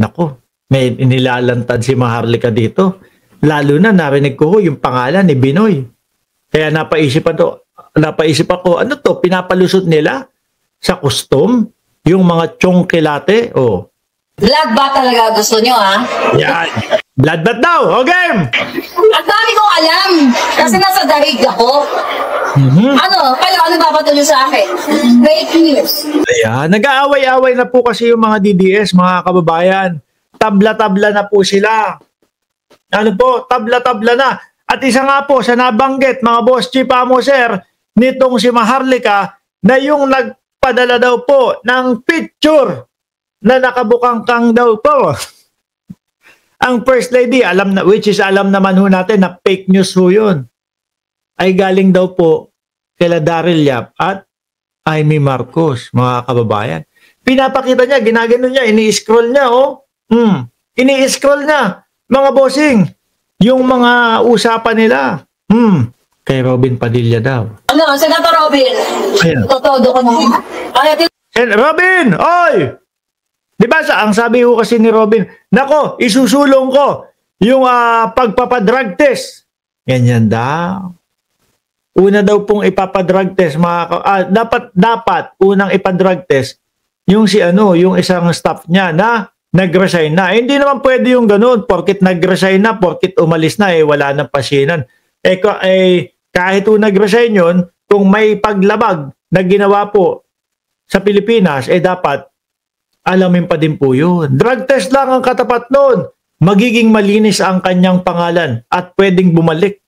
Nako, may inilalantad si Maharlika dito. Lalo na narinig ko yung pangalan ni Binoy. Kaya napaisip ako, ano to, pinapalusot nila sa custom? Yung mga chongkelate, oh. Blood ba talaga gusto nyo, ha? Yan. Blood bath daw, o game! Ang dami kong alam, kasi nasa darig ako. Ano papatuloy sa akin? Fake news. Ayan, nag-aaway-aaway na po kasi yung mga DDS, mga kababayan. Tabla-tabla na po sila. Ano po, tabla-tabla na. At isa nga po sa nabanggit, mga boss chief amo sir, nitong si Maharlika, na yung nagpadala daw po ng picture na nakabukangkang daw po. Ang First Lady, which is alam naman ho natin na fake news ho yun, ay galing daw po kila Daryl Yap at Amy Marcos, mga kababayan. Pinapakita niya, ginagano niya, ini-scroll niya, oh. Ini-scroll niya, mga bossing, yung mga usapan nila. Kay Robin Padilla daw. Ano, Senator Robin? Ayan. Totodo ko na. Robin, oy! Di ba ang sabi ko kasi ni Robin, nako, isusulong ko yung pagpapadrug test. Ganyan daw. Una daw pong ipapadrug test, dapat unang ipadrug test yung yung isang staff niya na nag-resign na. Hindi naman pwede yung ganun, porkit nag-resign na, porkit umalis na, wala nang pasinan. Kahit nag-resign yun, kung may paglabag na ginawa po sa Pilipinas, dapat alamin pa din po yun. Drug test lang ang katapat nun. Magiging malinis ang kanyang pangalan at pwedeng bumalik